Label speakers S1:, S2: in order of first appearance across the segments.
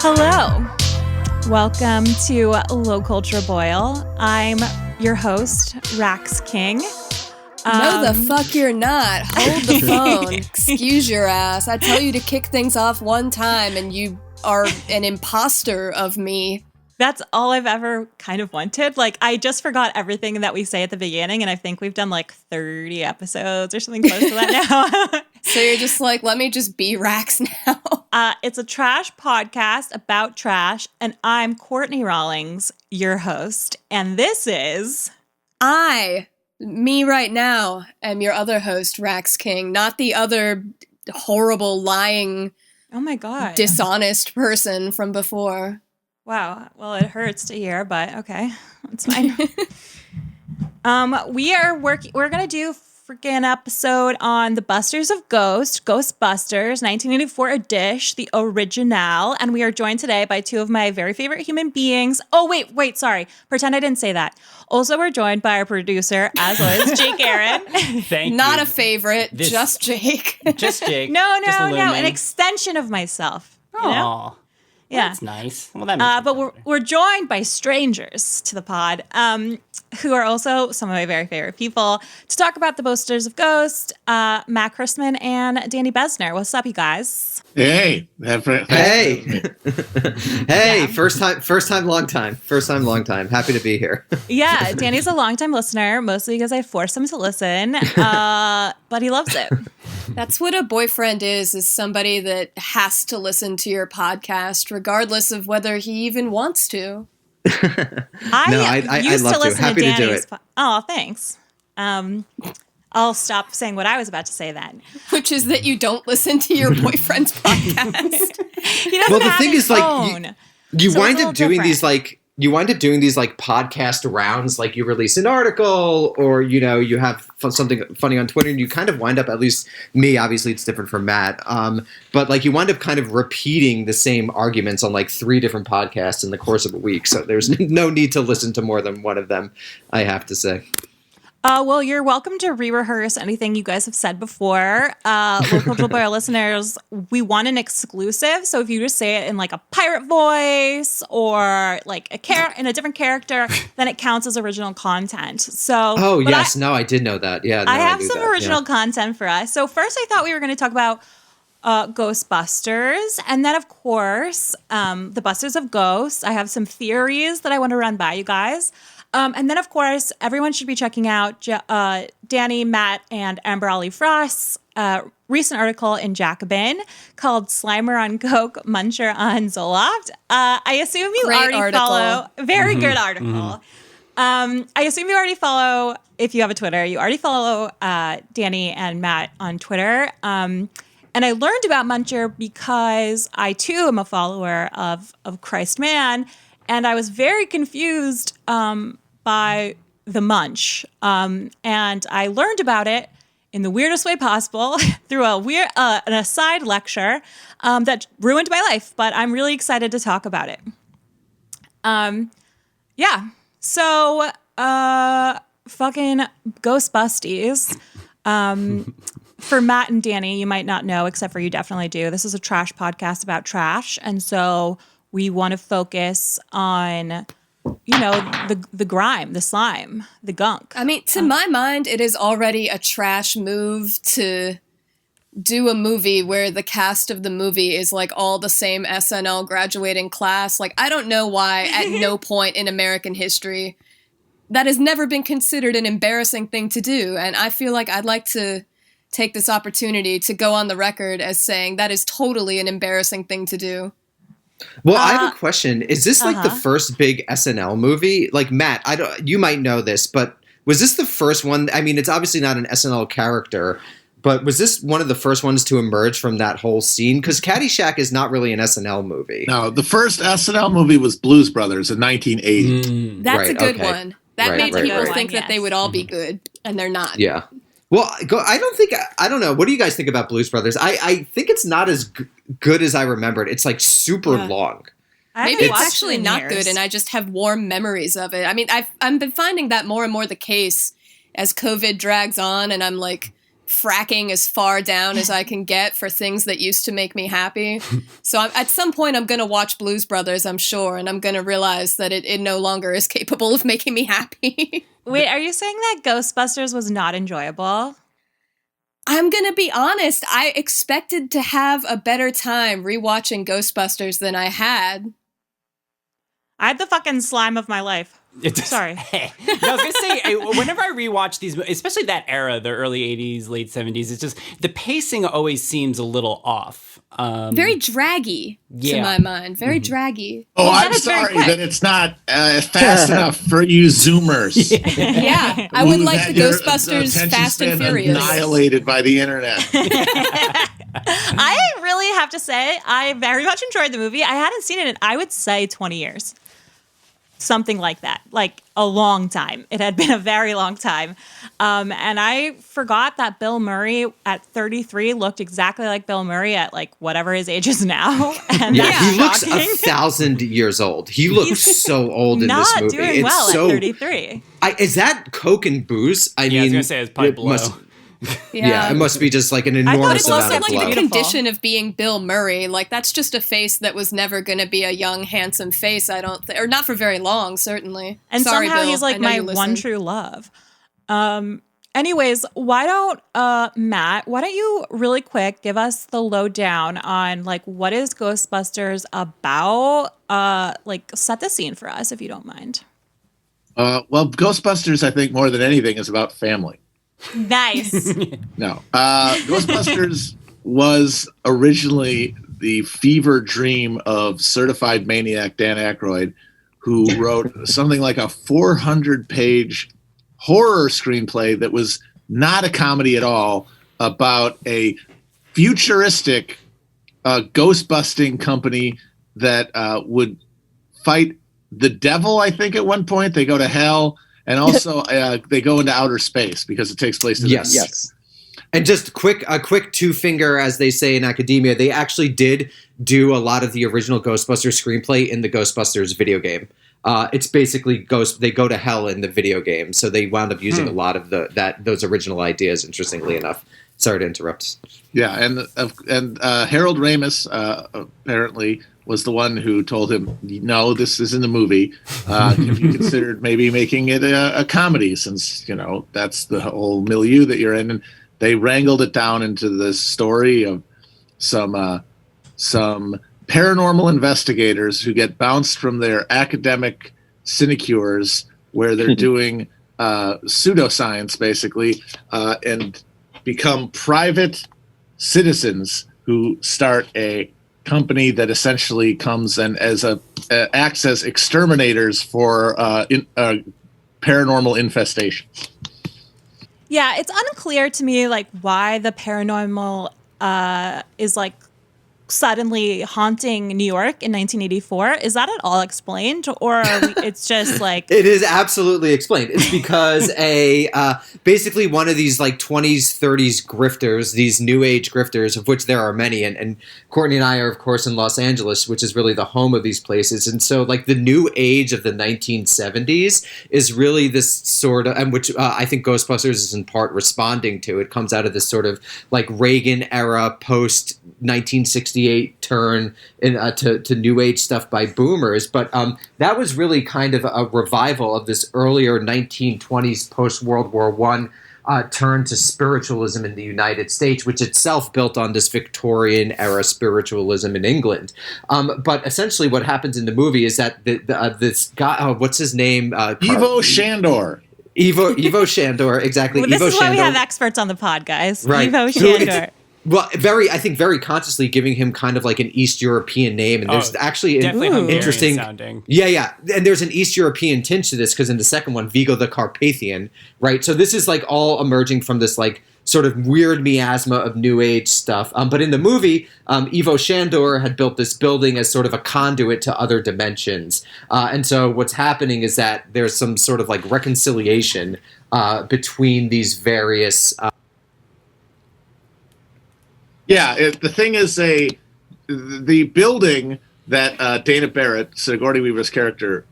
S1: Hello. Welcome to Low Culture Boil. I'm your host, Rax King.
S2: No, the fuck you're not. Hold the phone. Excuse your ass. I tell you to kick things off one time and you are an imposter of me.
S1: That's all I've ever kind of wanted. Like, I just forgot everything that we say at the beginning, and I think we've done like 30 episodes or something close to that now.
S2: So you're just like, let me just be Rax now.
S1: It's a trash podcast about trash, and I'm Courtney Rawlings, your host, and this is...
S2: Me right now, am your other host, Rax King, not the other horrible, lying,
S1: oh my God,
S2: dishonest person from before.
S1: Wow. Well, it hurts to hear, but okay, that's fine. We're gonna do freaking episode on the Busters of Ghostbusters, 1984 edition, the original, and we are joined today by two of my very favorite human beings. Oh, wait, sorry. Pretend I didn't say that. Also, we're joined by our producer, as always, Jake Aaron.
S3: Thank you.
S2: Not a favorite, just Jake.
S3: Just Jake.
S1: No, an extension of myself.
S3: Oh,
S1: you know? Yeah,
S3: that's nice. Well, that makes
S1: but we're joined by strangers to the pod, who are also some of my very favorite people to talk about the Busters of Ghost, Matt Christman and Danny Bessner. What's up, you guys?
S4: Hey.
S5: Hey. Yeah. First time, long time. Happy to be here.
S1: Yeah, Danny's a longtime listener, mostly because I forced him to listen, but he loves it.
S2: That's what a boyfriend is somebody that has to listen to your podcast, regardless of whether he even wants to.
S1: I used
S5: love
S1: to listen
S5: Happy
S1: to Danny's.
S5: to do it.
S1: Oh, thanks. I'll stop saying what I was about to say then.
S2: Which is that you don't listen to your boyfriend's podcast.
S1: Well, the thing is, like,
S5: you wind up doing these podcast rounds, like you release an article or, you have something funny on Twitter and you kind of wind up, at least me, obviously it's different from Matt, but like you wind up kind of repeating the same arguments on like 3 different podcasts in the course of a week. So there's no need to listen to more than one of them, I have to say.
S1: Well, you're welcome to re-rehearse anything you guys have said before. Local Boy listeners, we want an exclusive. So if you just say it in like a pirate voice or like in a different character, then it counts as original content. So,
S5: I did know that. Yeah,
S1: I have some original content for us. So first, I thought we were going to talk about Ghostbusters, and then of course, the Busters of Ghosts. I have some theories that I want to run by you guys. And then, of course, everyone should be checking out Danny, Matt, and Amber Ollie Frost's recent article in Jacobin called Slimer on Coke, Muncher on Zoloft. I assume you already follow. Very good article. I assume you already follow, if you have a Twitter, you already follow Danny and Matt on Twitter. And I learned about Muncher because I, too, am a follower of Christman. And I was very confused by the munch. And I learned about it in the weirdest way possible through an aside lecture that ruined my life. But I'm really excited to talk about it. So fucking Ghostbusters. For Matt and Danny, you might not know, except for you definitely do. This is a trash podcast about trash. And so we want to focus on, the grime, the slime, the gunk.
S2: I mean, to my mind, it is already a trash move to do a movie where the cast of the movie is like all the same SNL graduating class. Like, I don't know why at no point in American history that has never been considered an embarrassing thing to do. And I feel like I'd like to take this opportunity to go on the record as saying that is totally an embarrassing thing to do.
S5: Well, I have a question. Is this like the first big SNL movie? Like, Matt, you might know this, but was this the first one? I mean, it's obviously not an SNL character, but was this one of the first ones to emerge from that whole scene? Because Caddyshack is not really an SNL movie.
S4: No, the first SNL movie was Blues Brothers in 1980.
S2: That's a good one. That made people think that they would all be good, and they're not.
S5: Yeah. Well, I don't know. What do you guys think about Blues Brothers? I think it's not as good as I remembered. It's like super long.
S2: Maybe it's actually not good, and I just have warm memories of it. I mean, I've been finding that more and more the case as COVID drags on and I'm like fracking as far down as I can get for things that used to make me happy. So at some point I'm going to watch Blues Brothers, I'm sure, and I'm going to realize that it no longer is capable of making me happy.
S1: Wait, are you saying that Ghostbusters was not enjoyable?
S2: I'm going to be honest. I expected to have a better time rewatching Ghostbusters than I had.
S1: I had the fucking slime of my life. Sorry.
S3: No, I was going to say, whenever I rewatch these, especially that era, the early 80s, late 70s, it's just the pacing always seems a little off.
S2: Very draggy to my mind. Very draggy.
S4: Oh,
S1: Well,
S4: I'm
S1: that is very
S4: sorry
S1: quick.
S4: that it's not fast enough for you Zoomers.
S2: Yeah, I would
S4: Who
S2: like
S4: had
S2: the
S4: your
S2: Ghostbusters
S4: attention
S2: Fast and
S4: span
S2: Furious.
S4: annihilated by the internet.
S1: I really have to say, I very much enjoyed the movie. I hadn't seen it in, I would say, 20 years. Something like that, like a long time. It had been a very long time. And I forgot that Bill Murray at 33 looked exactly like Bill Murray at like whatever his age is now. And
S5: Yeah,
S1: that's
S5: he looks
S1: shocking.
S5: 1,000 years old. He looks so old in this
S1: Not
S5: movie.
S1: doing
S5: It's
S1: well
S5: so,
S1: at 33.
S5: Is that Coke and booze? I
S3: Yeah, I was
S5: mean,
S3: going to say it's probably
S5: it
S3: blow.
S5: must- yeah, it must be just like an
S1: thought
S5: enormous
S1: it
S2: It's
S1: was
S5: amount
S2: also
S5: of
S2: like
S5: blood.
S2: the
S1: Beautiful.
S2: condition of being Bill Murray. Like that's just a face that was never going to be a young, handsome face. I don't, or not for very long, certainly.
S1: And
S2: Sorry,
S1: somehow
S2: Bill.
S1: he's
S2: I
S1: like
S2: know
S1: my
S2: you
S1: one
S2: listen.
S1: true love. Anyways, why don't Matt, why don't you really quick give us the lowdown on like what is Ghostbusters about? Like set the scene for us if you don't mind.
S4: Well, Ghostbusters, I think, more than anything, is about family.
S1: Nice.
S4: No. Ghostbusters was originally the fever dream of certified maniac Dan Aykroyd, who wrote something like a 400-page horror screenplay that was not a comedy at all about a futuristic ghost-busting company that would fight the devil, I think, at one point. They go to hell. And also, they go into outer space because it takes place in
S5: Yes. And just a quick two-finger, as they say in academia, they actually did do a lot of the original Ghostbusters screenplay in the Ghostbusters video game. It's basically they go to hell in the video game, so they wound up using a lot of those original ideas. Interestingly enough, sorry to interrupt.
S4: Yeah, and Harold Ramis apparently was the one who told him, "No, this isn't a movie. Have you considered maybe making it a comedy? Since that's the whole milieu that you're in." And they wrangled it down into the story of some paranormal investigators who get bounced from their academic sinecures, where they're doing pseudoscience basically, and become private citizens who start a company that essentially comes and acts as exterminators for paranormal infestations.
S1: Yeah, it's unclear to me like why the paranormal is like suddenly haunting New York in 1984. Is that at all explained, or it's just like
S5: It is absolutely explained. It's because basically one of these like 20s, 30s grifters, these new age grifters, of which there are many, and Courtney and I are of course in Los Angeles, which is really the home of these places. And so like the new age of the 1970s is really this sort of, and which I think Ghostbusters is in part responding to. It comes out of this sort of like Reagan era post 1968 turn to new age stuff by boomers, but that was really kind of a revival of this earlier 1920s post World War I turn to spiritualism in the United States, which itself built on this Victorian era spiritualism in England. But essentially, what happens in the movie is that this guy, what's his name?
S4: Ivo Shandor.
S5: Ivo Shandor, exactly.
S1: well, this
S5: Ivo
S1: is why we
S5: Shandor.
S1: have experts on the pod, guys.
S5: Right.
S1: Ivo
S5: So it's-
S1: Shandor.
S5: Well, I think very consciously giving him kind of like an East European name, and there's actually an
S3: Definitely Hungarian
S5: interesting
S3: sounding.
S5: Yeah, and there's an East European tinge to this because in the second one, Vigo the Carpathian, right? So this is like all emerging from this like sort of weird miasma of New Age stuff. But in the movie, Ivo Shandor had built this building as sort of a conduit to other dimensions, and so what's happening is that there's some sort of like reconciliation between these various.
S4: Yeah, the thing is, the building that Dana Barrett, Sigourney Weaver's character,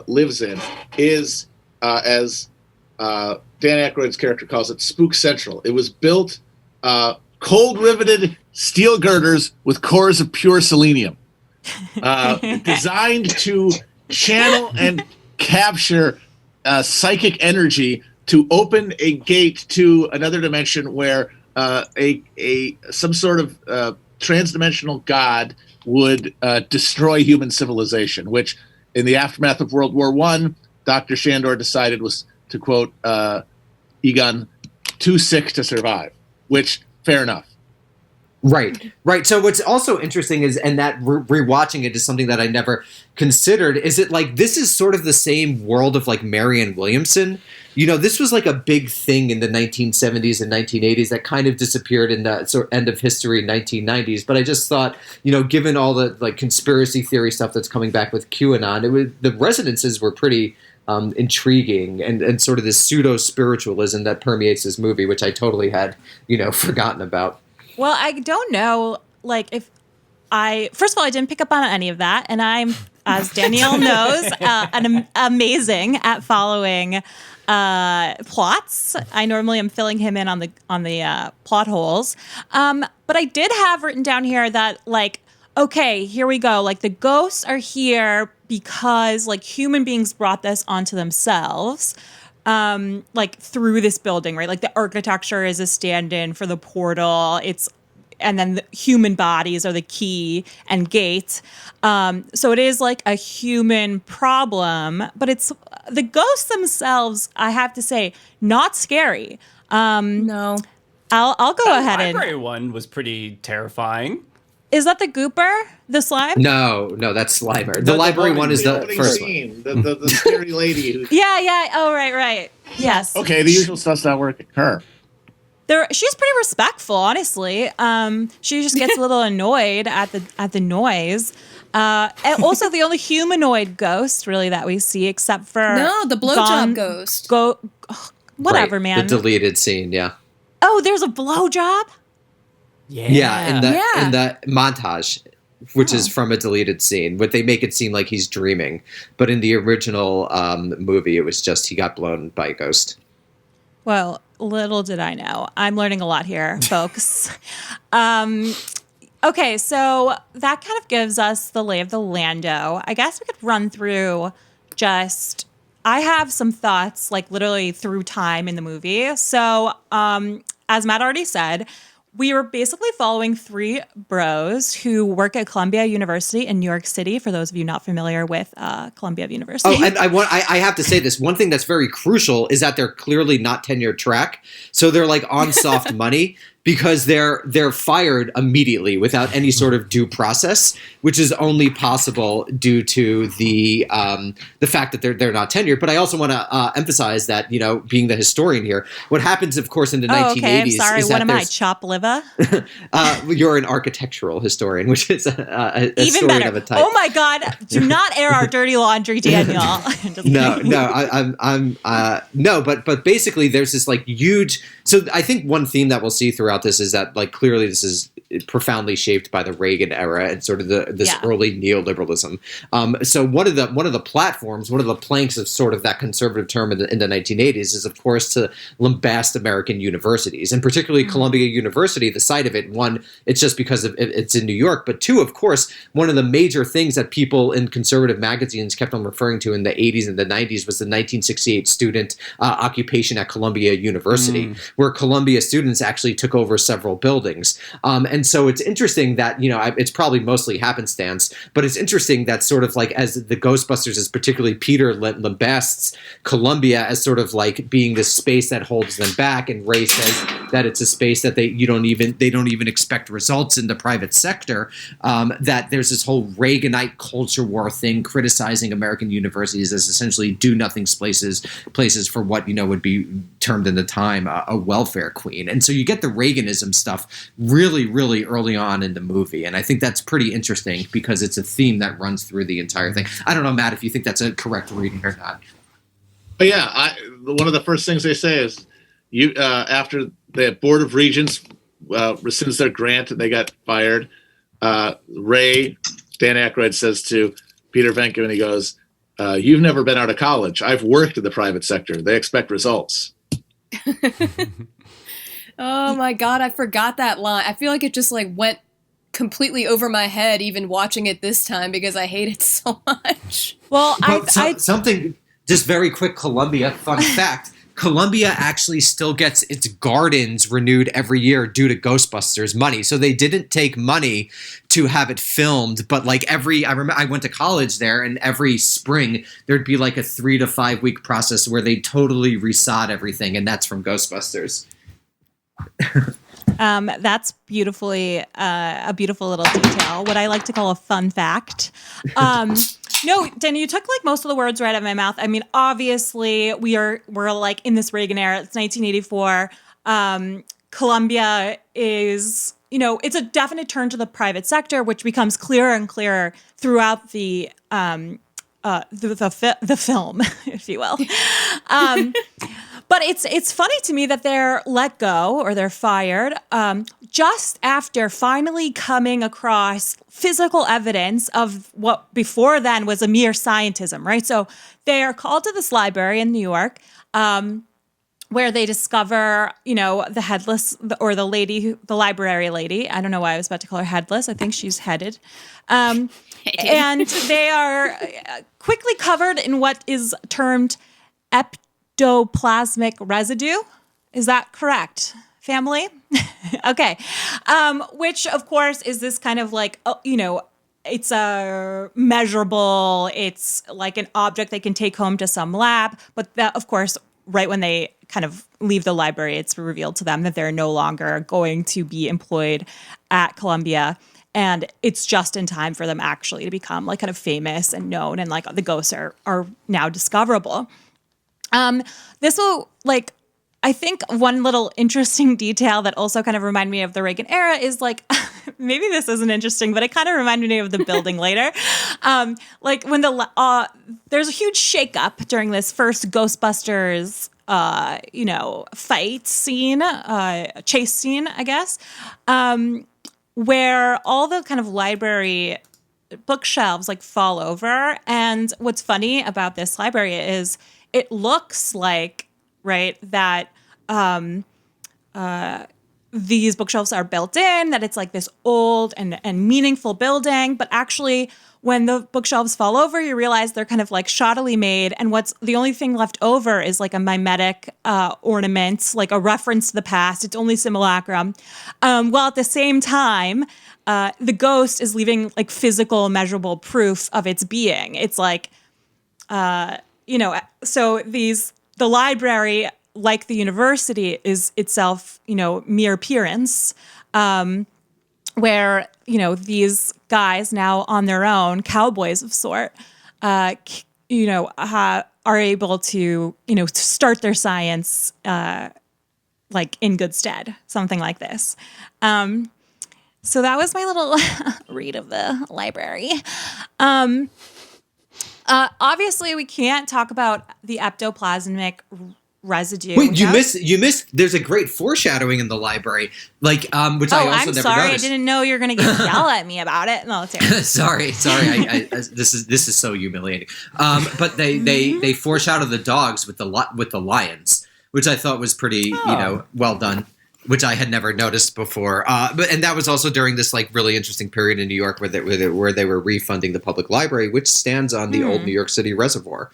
S4: lives in, is as Dan Aykroyd's character calls it Spook Central. It was built cold riveted steel girders with cores of pure selenium, designed to channel and capture psychic energy to open a gate to another dimension where some sort of transdimensional god would destroy human civilization, which in the aftermath of World War I, Dr. Shandor decided was, to quote Egon, too sick to survive, which, fair enough.
S5: Right. So what's also interesting is, and that rewatching it is something that I never considered, is it like this is sort of the same world of like Marianne Williamson. You know, this was like a big thing in the 1970s and 1980s that kind of disappeared in the sort of end of history 1990s. But I just thought, you know, given all the like conspiracy theory stuff that's coming back with QAnon, the resonances were pretty intriguing and sort of this pseudo spiritualism that permeates this movie, which I totally had, you know, forgotten about.
S1: Well, I don't know, like, first of all, I didn't pick up on any of that, and I'm, as Danielle knows, amazing at following plots. I normally am filling him in on the plot holes. But I did have written down here that, like, okay, here we go. Like, the ghosts are here because, like, human beings brought this onto themselves. Like through this building, right? Like the architecture is a stand-in for the portal. And then the human bodies are the key and gate. So it is like a human problem, but it's the ghosts themselves, I have to say, not scary.
S2: No.
S1: I'll go ahead
S3: The
S1: and.
S3: library one was pretty terrifying.
S1: Is that the gooper? The slime?
S5: No, that's Slimer. The library one is the first
S4: scene, one. The scary lady.
S1: Yeah. Oh, right. Yes.
S4: Okay, the usual stuff's not working. Her.
S1: She's pretty respectful, honestly. She just gets a little annoyed at the noise. And also, the only humanoid ghost really that we see, except for
S2: the blowjob ghost.
S1: Whatever,
S5: right,
S1: man.
S5: The deleted scene, yeah.
S1: Oh, there's a blowjob?
S5: Yeah, in the montage, which is from a deleted scene, but they make it seem like he's dreaming. But in the original movie, it was just he got blown by a ghost.
S1: Well, little did I know. I'm learning a lot here, folks. Okay, so that kind of gives us the lay of the lando. I guess we could run through I have some thoughts, like literally through time in the movie. So, as Matt already said, we were basically following three bros who work at Columbia University in New York City, for those of you not familiar with Columbia University.
S5: Oh, and I have to say this. One thing that's very crucial is that they're clearly not tenure track. So they're like on soft money because they're fired immediately without any sort of due process, which is only possible due to the fact that they're not tenured. But I also want to emphasize that, you know, being the historian here, what happens, of course, in the 1980s.
S1: Okay, I'm sorry.
S5: Is
S1: What
S5: that
S1: am I, chop liver?
S5: You're an architectural historian, which is a
S1: Even
S5: historian
S1: better.
S5: of a type.
S1: Oh my God! Do not air our dirty laundry, Daniel.
S5: But basically, there's this like huge. So I think one theme that we'll see throughout this is that like clearly this is profoundly shaped by the Reagan era and sort of this early neoliberalism. So one of the platforms, one of the planks of sort of that conservative term in the 1980s is, of course, to lambast American universities, and particularly Columbia University. The site of it, one, it's just because it's in New York, but two, of course, one of the major things that people in conservative magazines kept on referring to in the 80s and the 90s was the 1968 student occupation at Columbia University, where Columbia students actually took over several buildings. And so it's interesting that, you know, it's probably mostly happenstance, but it's interesting that sort of like as the Ghostbusters, as particularly Peter lambasts Columbia as sort of like being this space that holds them back, and Ray says that it's a space that they don't even expect results in the private sector, that there's this whole Reaganite culture war thing criticizing American universities as essentially do-nothing places for what, you know, would be termed in the time a welfare queen. And so you get the Reaganism stuff really, really early on in the movie. And I think that's pretty interesting because it's a theme that runs through the entire thing. I don't know, Matt, if you think that's a correct reading or not.
S4: But yeah, one of the first things they say is after the Board of Regents rescinds their grant and they got fired, Dan Aykroyd says to Peter Venkman, he goes, You've never been out of college. I've worked in the private sector. They expect results.
S2: Oh my God, I forgot that line. I feel like it just like went completely over my head even watching it this time because I hate it so much.
S1: Well,
S5: something just very quick Columbia fun fact. Columbia actually still gets its gardens renewed every year due to Ghostbusters money. So they didn't take money to have it filmed, but like I remember I went to college there, and every spring there'd be like a 3 to 5 week process where they totally resod everything, and that's from Ghostbusters.
S1: That's beautifully a beautiful little detail. What I like to call a fun fact. No, Danny, you took like most of the words right out of my mouth. I mean, obviously, we're like in this Reagan era. It's 1984. Columbia is, it's a definite turn to the private sector, which becomes clearer and clearer throughout the film, if you will. But it's funny to me that they're let go or they're fired just after finally coming across physical evidence of what before then was a mere scientism, right? So they are called to this library in New York where they discover, the headless or the library lady. I don't know why I was about to call her headless. I think she's headed. And they are quickly covered in what is termed ectoplasmic residue. Is that correct, family? Okay. Which, of course, is this kind of like, it's a measurable, it's like an object they can take home to some lab. But that, of course, right when they kind of leave the library, it's revealed to them that they're no longer going to be employed at Columbia. And it's just in time for them actually to become like kind of famous and known, and like the ghosts are now discoverable. This will I think one little interesting detail that also kind of reminded me of the Reagan era is like, maybe this isn't interesting, but it kind of reminded me of the building later. Like when there's a huge shakeup during this first Ghostbusters, fight scene, chase scene, I guess, where all the kind of library bookshelves like fall over. And what's funny about this library is it looks like, right, that these bookshelves are built in, that it's like this old and meaningful building. But actually, when the bookshelves fall over, you realize they're kind of like shoddily made. And what's the only thing left over is like a mimetic ornament, like a reference to the past. It's only simulacrum. While at the same time, the ghost is leaving like physical, measurable proof of its being. It's like, so the library, like the university, is itself, mere appearance, where, these guys now on their own, cowboys of sort, are able to, to start their science, like in good stead, something like this. So that was my little read of the library. Obviously, we can't talk about the ectoplasmic residue.
S5: Wait, you missed. There's a great foreshadowing in the library, which I also
S1: I'm
S5: never
S1: sorry.
S5: noticed.
S1: I didn't know you were going to yell at me about it. No, it's
S5: sorry. I this is so humiliating. But they foreshadow the dogs with the lions, which I thought was pretty well done, which I had never noticed before. And that was also during this like really interesting period in New York where they were refunding the public library, which stands on the old New York City Reservoir.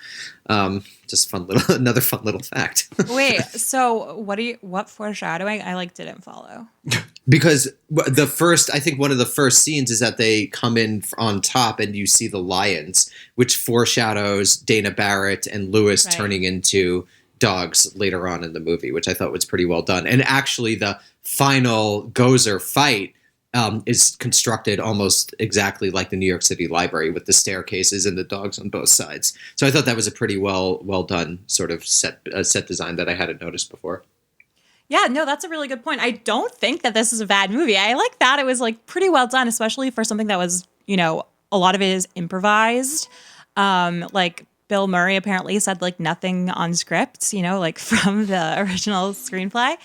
S5: Just another fun little fact.
S1: Wait, so what foreshadowing? I didn't follow.
S5: Because I think one of the first scenes is that they come in on top and you see the lions, which foreshadows Dana Barrett and Lewis turning into dogs later on in the movie, which I thought was pretty well done. And actually the final Gozer fight is constructed almost exactly like the New York City Library with the staircases and the dogs on both sides. So I thought that was a pretty well done sort of set design that I hadn't noticed before.
S1: Yeah, no, that's a really good point. I don't think that this is a bad movie. I like that. It was like pretty well done, especially for something that was, a lot of it is improvised. Like Bill Murray apparently said like nothing on script, like from the original screenplay.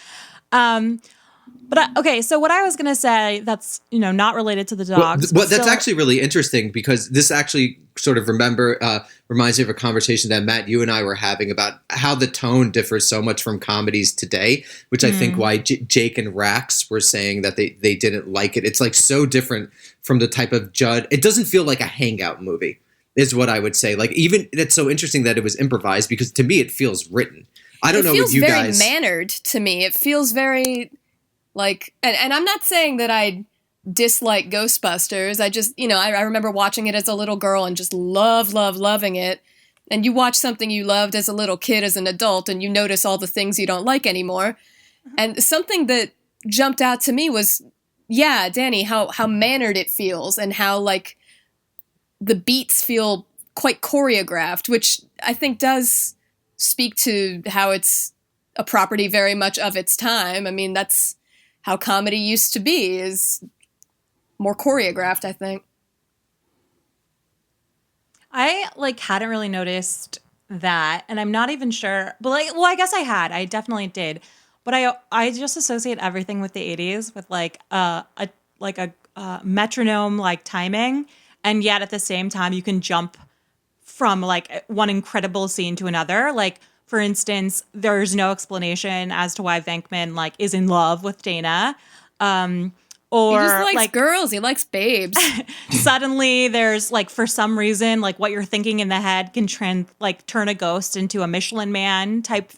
S1: But okay, so what I was gonna say that's not related to the dogs.
S5: Well, that's actually really interesting because this actually sort of reminds me of a conversation that Matt, you and I were having about how the tone differs so much from comedies today, which I think why Jake and Rax were saying that they didn't like it. It's like so different from the type of Judd. It doesn't feel like a hangout movie, is what I would say. Like even it's so interesting that it was improvised because to me it feels written. I don't know what you guys.
S2: It feels very mannered to me. It feels very like, and I'm not saying that I dislike Ghostbusters. I just, I remember watching it as a little girl and just loving it. And you watch something you loved as a little kid, as an adult, and you notice all the things you don't like anymore. And something that jumped out to me was, yeah, Danny, how mannered it feels and how like the beats feel quite choreographed, which I think does speak to how it's a property very much of its time. I mean, that's how comedy used to be, is more choreographed, I think.
S1: I hadn't really noticed that, and I'm not even sure. But I guess I had. I definitely did. But I just associate everything with the 80s with a metronome timing, and yet at the same time you can jump from one incredible scene to another. Like for instance, there's no explanation as to why Venkman is in love with Dana. Or
S2: he just likes girls. He likes babes.
S1: Suddenly, there's for some reason, what you're thinking in the head can turn a ghost into a Michelin Man type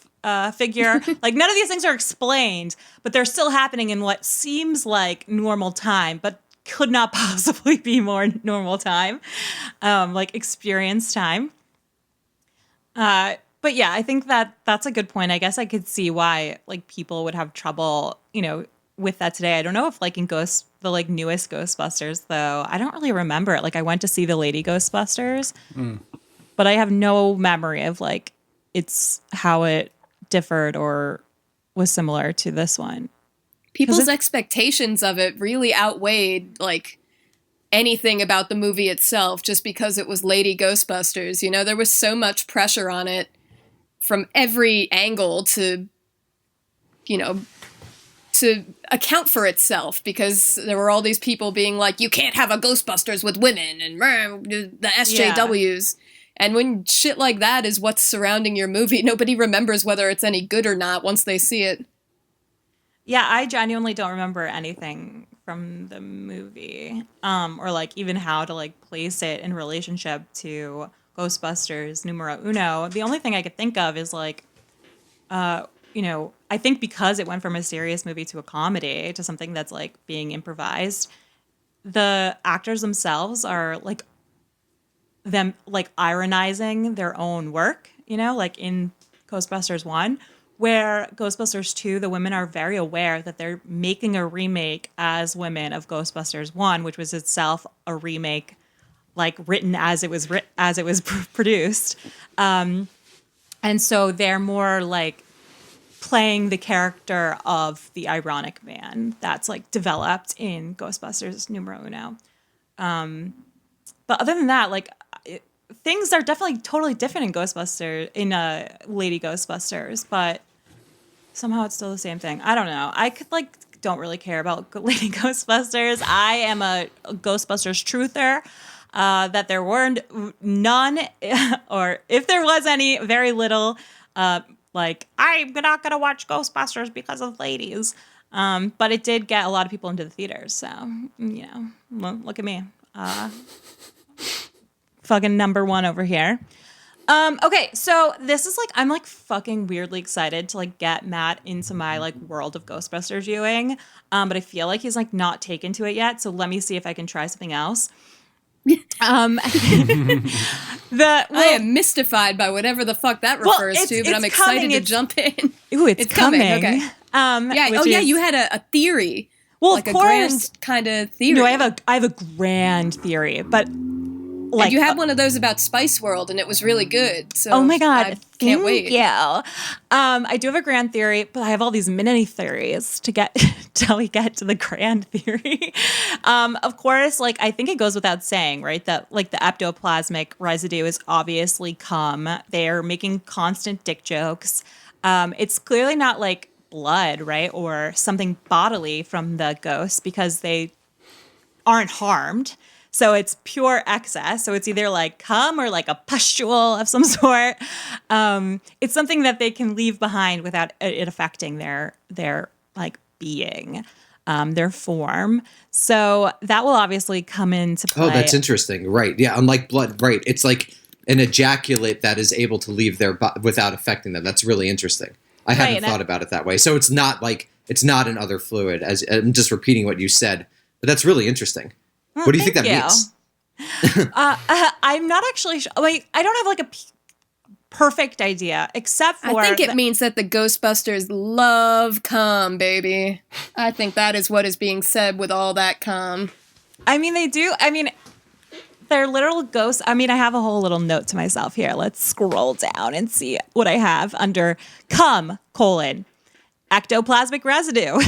S1: figure. None of these things are explained, but they're still happening in what seems like normal time, but could not possibly be more normal time, experience time. But yeah, I think that's a good point. I guess I could see why people would have trouble, with that today. I don't know if in the newest Ghostbusters though, I don't really remember it. I went to see the Lady Ghostbusters, but I have no memory of it's how it differed or was similar to this one.
S2: People's expectations of it really outweighed anything about the movie itself, just because it was Lady Ghostbusters. There was so much pressure on it from every angle to account for itself, because there were all these people being like, you can't have a Ghostbusters with women and the SJWs. Yeah. And when shit like that is what's surrounding your movie, nobody remembers whether it's any good or not once they see it.
S1: Yeah, I genuinely don't remember anything from the movie, or even how to place it in relationship to Ghostbusters numero uno. The only thing I could think of is I think because it went from a serious movie to a comedy to something that's being improvised, the actors themselves are them ironizing their own work, in Ghostbusters 1, where Ghostbusters 2, the women are very aware that they're making a remake as women of Ghostbusters 1, which was itself a remake written as it was produced. And so they're more playing the character of the ironic man that's developed in Ghostbusters numero uno. But other than that, things are definitely totally different in Lady Ghostbusters, but somehow it's still the same thing. I don't know. I could don't really care about Lady Ghostbusters. I am a Ghostbusters truther. That there weren't none, or if there was any, very little. I'm not gonna watch Ghostbusters because of ladies. But it did get a lot of people into the theaters. So look at me, fucking number one over here. Okay, so this is I'm fucking weirdly excited to get Matt into my world of Ghostbusters viewing. But I feel he's not taken to it yet. So let me see if I can try something else.
S2: I am mystified by whatever the fuck that refers to, but I'm excited to jump in.
S1: Ooh, it's coming.
S2: Okay. You had a theory.
S1: Well, of course,
S2: a grand kind of theory.
S1: No, I have a grand theory, but
S2: and you had one of those about Spice World, and it was really good. So
S1: oh my god,
S2: I can't wait.
S1: Yeah, I do have a grand theory, but I have all these mini theories to get till we get to the grand theory. Of course, I think it goes without saying, right? That the ectoplasmic residue is obviously cum. They're making constant dick jokes. It's clearly not blood, right, or something bodily from the ghosts because they aren't harmed. So it's pure excess. So it's either like cum or like a pustule of some sort. It's something that they can leave behind without it affecting their like being, their form. So that will obviously come into play.
S5: Oh, that's interesting. Right. Yeah. Unlike blood. Right. It's like an ejaculate that is able to leave their without affecting them. That's really interesting. I hadn't thought about it that way. So it's not an other fluid. As I'm just repeating what you said, but that's really interesting. What do you think that means?
S1: I'm not actually sure. Like, I don't have like a perfect idea, except for
S2: I think it means that the Ghostbusters love cum, baby. I think that is what is being said with all that cum.
S1: I mean, they do. I mean, they're literal ghosts. I mean, I have a whole little note to myself here. Let's scroll down and see what I have under cum, ectoplasmic residue.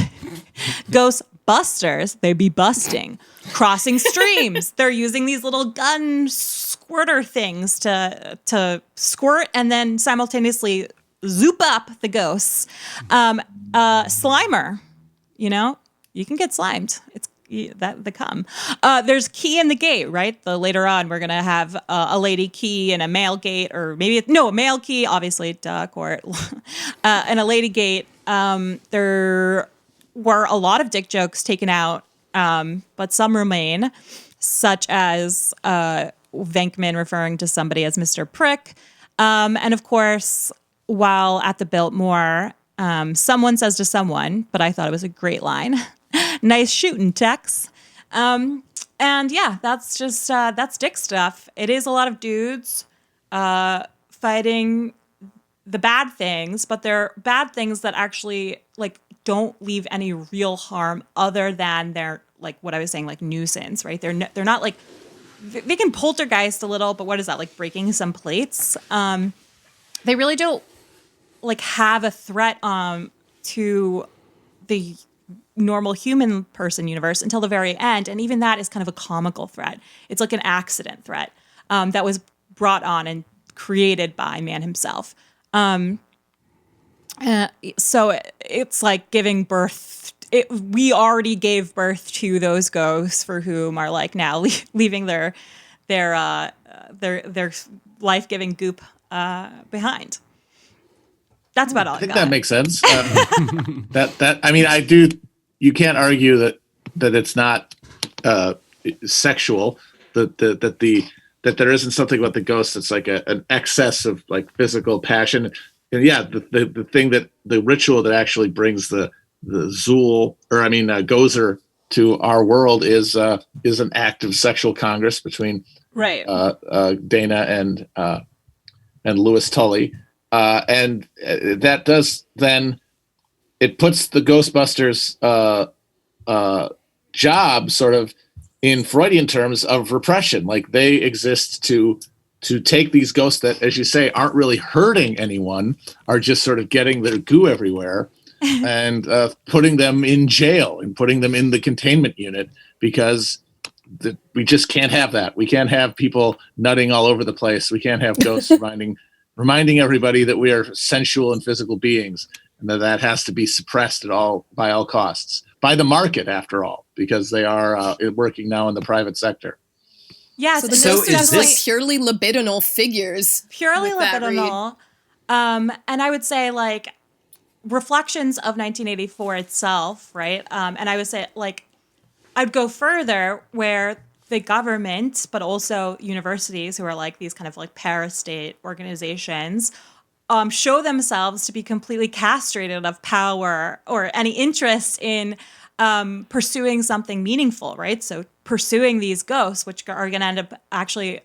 S1: Ghostbusters, they be busting. Crossing streams. They're using these little gun squirter things to squirt and then simultaneously zoop up the ghosts. Slimer, you can get slimed. It's the cum. There's key in the gate, right? Later on, we're gonna have a lady key and a male gate, or maybe a male key, obviously, court, and a lady gate. There were a lot of dick jokes taken out, but some remain, such as Venkman referring to somebody as Mr. Prick, and of course, while at the Biltmore, someone says to someone, but I thought it was a great line. Nice shooting, Tex. And yeah, that's just that's dick stuff. It is a lot of dudes fighting the bad things, but they're bad things that actually like don't leave any real harm other than their, like what I was saying, like nuisance, right? They're not like, they can poltergeist a little, but what is that, like breaking some plates? They really don't like have a threat to the normal human person universe until the very end. And even that is kind of a comical threat. It's like an accident threat that was brought on and created by man himself. So it's like giving birth. We already gave birth to those ghosts for whom are like now leaving their life-giving goop behind. That's about all I
S4: think
S1: got.
S4: that makes sense. I mean, I do. You can't argue that it's not sexual. That there isn't something about the ghost that's like an excess of like physical passion. And yeah, the thing that the ritual that actually brings the Zool, or I mean Gozer, to our world is an act of sexual congress between
S1: right
S4: Dana and Louis Tully, and that does then it puts the Ghostbusters job sort of in Freudian terms of repression. Like they exist to take these ghosts that, as you say, aren't really hurting anyone, are just sort of getting their goo everywhere, and putting them in jail and putting them in the containment unit, because we just can't have that. We can't have people nutting all over the place. We can't have ghosts reminding everybody that we are sensual and physical beings, and that has to be suppressed by all costs, by the market, after all, because they are working now in the private sector.
S1: Yes,
S2: so is this purely libidinal figures?
S1: Purely libidinal. And I would say like reflections of 1984 itself, right? And I would say like I'd go further where the government, but also universities, who are like these kind of like parastate organizations, show themselves to be completely castrated of power or any interest in pursuing something meaningful, right? So pursuing these ghosts, which are going to end up actually,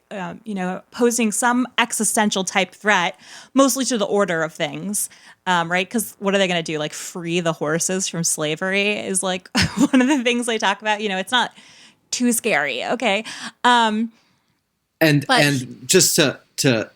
S1: posing some existential type threat, mostly to the order of things, right? Because what are they going to do? Like free the horses from slavery is like one of the things they talk about. It's not too scary, okay?
S5: And just to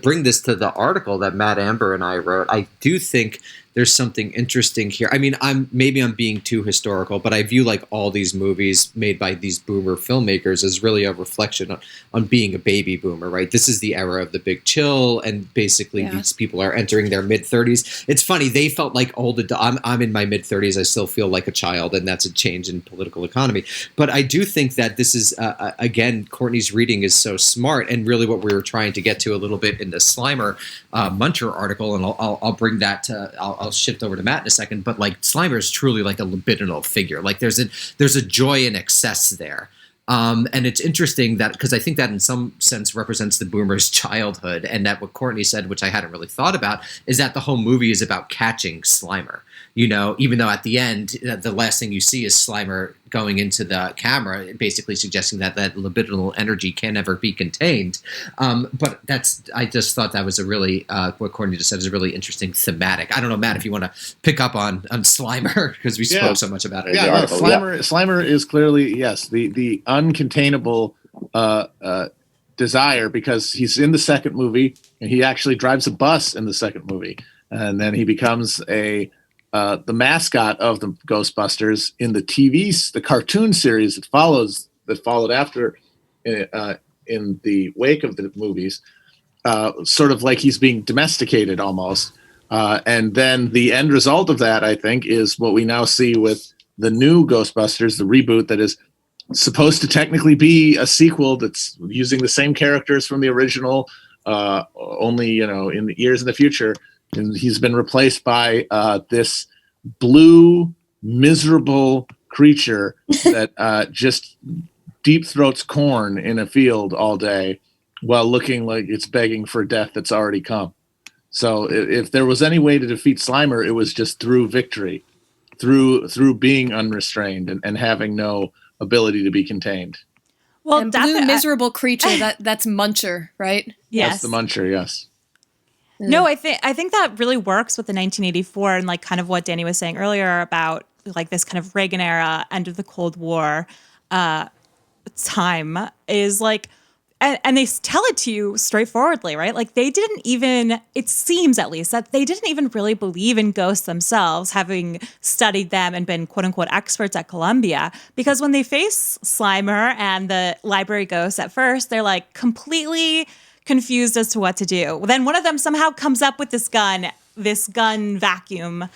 S5: bring this to the article that Matt Amber and I wrote, I do think there's something interesting here. I mean, I'm being too historical, but I view like all these movies made by these boomer filmmakers as really a reflection on being a baby boomer, right? This is the era of the big chill, and basically these people are entering their mid-30s. It's funny, they felt like old adults. I'm in my mid-30s. I still feel like a child, and that's a change in political economy. But I do think that this is, again, Courtney's reading is so smart, and really what we were trying to get to a little bit in the Slimer Muncher article, and I'll bring that to, I'll shift over to Matt in a second, but like Slimer is truly like a libidinal figure. Like there's a joy in excess there. And it's interesting that, because I think that in some sense represents the boomer's childhood, and that what Courtney said, which I hadn't really thought about, is that the whole movie is about catching Slimer. You know, even though at the end, the last thing you see is Slimer going into the camera, basically suggesting that libidinal energy can never be contained. But I just thought that was a really, what Courtney just said is a really interesting thematic. I don't know, Matt, if you want to pick up on Slimer, because we spoke so much about it.
S4: Yeah, Slimer is clearly, yes, the uncontainable desire, because he's in the second movie, and he actually drives a bus in the second movie. And then he becomes the mascot of the Ghostbusters in the cartoon series that followed after in the wake of the movies, sort of like he's being domesticated almost. And then the end result of that, I think, is what we now see with the new Ghostbusters, the reboot that is supposed to technically be a sequel that's using the same characters from the original, only, in the years in the future. And he's been replaced by this blue, miserable creature that just deep throats corn in a field all day while looking like it's begging for death that's already come. So if there was any way to defeat Slimer, it was just through victory, through being unrestrained and having no ability to be contained.
S2: Well, and blue, miserable creature, that's Muncher, right?
S1: Yes.
S4: That's the Muncher, yes.
S1: No, I think that really works with the 1984 and like kind of what Danny was saying earlier about like this kind of Reagan era, end of the Cold War time is like, and they tell it to you straightforwardly, right? Like they didn't even, it seems at least, that they didn't even really believe in ghosts themselves, having studied them and been quote unquote experts at Columbia. Because when they face Slimer and the library ghosts at first, they're like completely confused as to what to do. Then one of them somehow comes up with this gun vacuum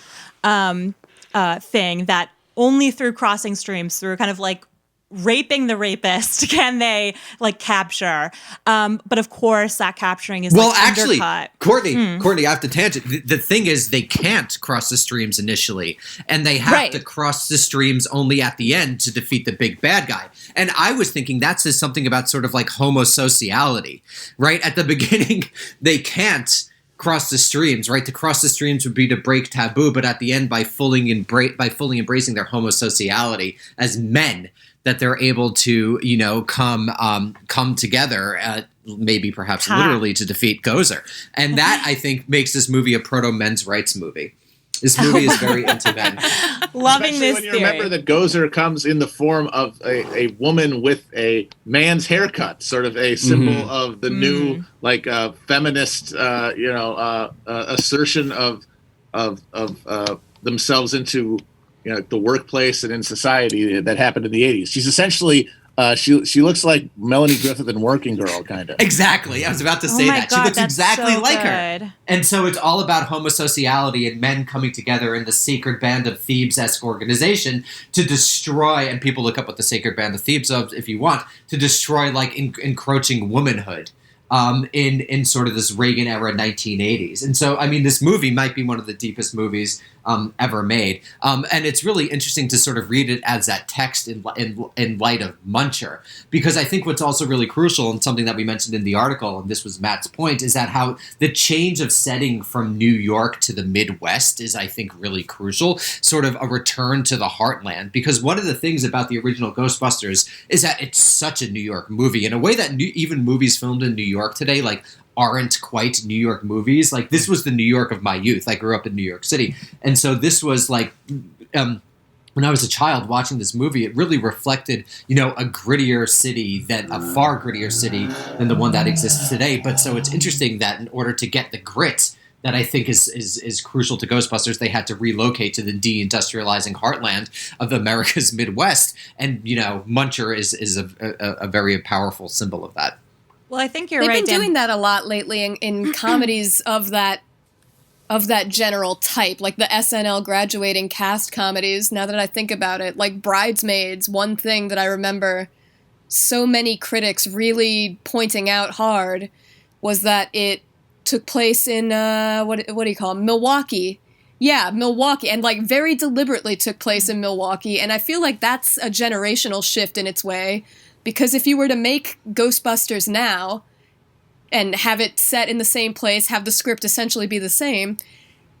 S1: thing that only through crossing streams, through kind of like raping the rapist, can they like capture. But of course that capturing is
S5: actually,
S1: undercut.
S5: Courtney, I have to tangent. The thing is they can't cross the streams initially, and they have to cross the streams only at the end to defeat the big bad guy. And I was thinking that says something about sort of like homosociality, right? At the beginning, they can't cross the streams, right? To cross the streams would be to break taboo, but at the end, by fully embracing their homosociality as men, that they're able to, come together, maybe perhaps literally, to defeat Gozer. And that, I think, makes this movie a proto-men's rights movie. This movie is very into men.
S1: Loving
S4: Especially
S1: this
S4: when you
S1: theory.
S4: remember that Gozer comes in the form of a woman with a man's haircut, sort of a symbol of the new, like, feminist, assertion of themselves into the workplace and in society that happened in the 80s. She's essentially she looks like Melanie Griffith in Working Girl, kind of.
S5: Exactly. I was about to say that.
S1: God,
S5: she looks exactly
S1: so
S5: like
S1: good.
S5: her. And so it's all about homosociality and men coming together in the Sacred Band of Thebes-esque organization to destroy, and people look up what the Sacred Band of Thebes is if you want, to destroy like encroaching womanhood. In sort of this Reagan era 1980s. And so, I mean, this movie might be one of the deepest movies ever made. And it's really interesting to sort of read it as that text in light of Muncher. Because I think what's also really crucial, and something that we mentioned in the article, and this was Matt's point, is that how the change of setting from New York to the Midwest is, I think, really crucial. Sort of a return to the heartland. Because one of the things about the original Ghostbusters is that it's such a New York movie in a way that even movies filmed in New York today, like, aren't quite New York movies. Like, this was the New York of my youth. I grew up in New York City. And so this was like, when I was a child watching this movie, it really reflected, a grittier city, a far grittier city than the one that exists today. But so it's interesting that in order to get the grit that I think is crucial to Ghostbusters. They had to relocate to the deindustrializing heartland of America's Midwest, and Muncher is a very powerful symbol of that.
S1: Well, I think you're
S2: They've
S1: right,
S2: been
S1: Dan.
S2: doing that a lot lately in comedies of that general type, like the SNL graduating cast comedies. Now that I think about it, like Bridesmaids, one thing that I remember so many critics really pointing out hard was that it took place in what do you call it? Milwaukee. Yeah, Milwaukee, and like very deliberately took place in Milwaukee. And I feel like that's a generational shift in its way, because if you were to make Ghostbusters now and have it set in the same place, have the script essentially be the same,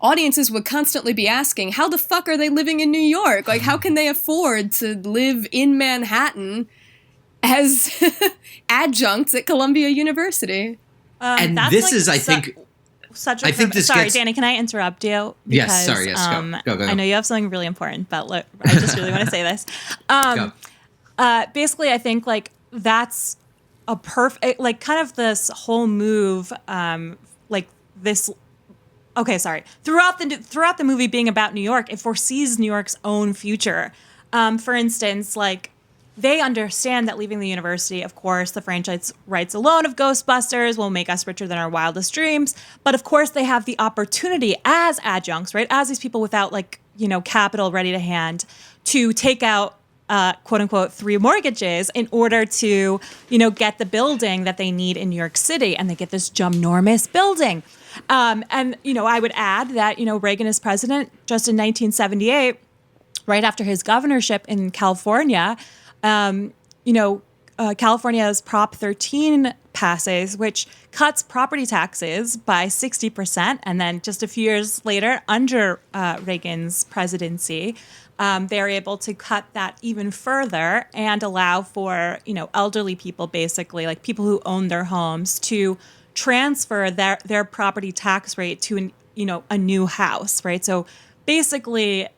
S2: audiences would constantly be asking, how the fuck are they living in New York? Like, how can they afford to live in Manhattan as adjuncts at Columbia University?
S5: And
S1: That's
S5: this
S1: like
S5: is, I think,
S1: such a
S5: I think
S1: perfect-
S5: this
S1: Sorry,
S5: gets-
S1: Danny, can I interrupt you?
S5: Yes, sorry, yes, go.
S1: I know you have something really important, but I just really want to say this.
S5: Go.
S1: Basically, I think like that's a perfect, like kind of this whole move, like this. Okay, sorry. Throughout the movie being about New York, it foresees New York's own future. For instance, like they understand that leaving the university, of course, the franchise rights alone of Ghostbusters will make us richer than our wildest dreams. But of course, they have the opportunity as adjuncts, right, as these people without capital ready to hand, to take out quote unquote 3 mortgages in order to get the building that they need in New York City, and they get this ginormous building. And I would add that Reagan is president just in 1978, right after his governorship in California. California's Prop 13 passes, which cuts property taxes by 60%, and then just a few years later, under Reagan's presidency, they're able to cut that even further and allow for elderly people, basically like people who own their homes, to transfer their property tax rate to a new house, right? So basically,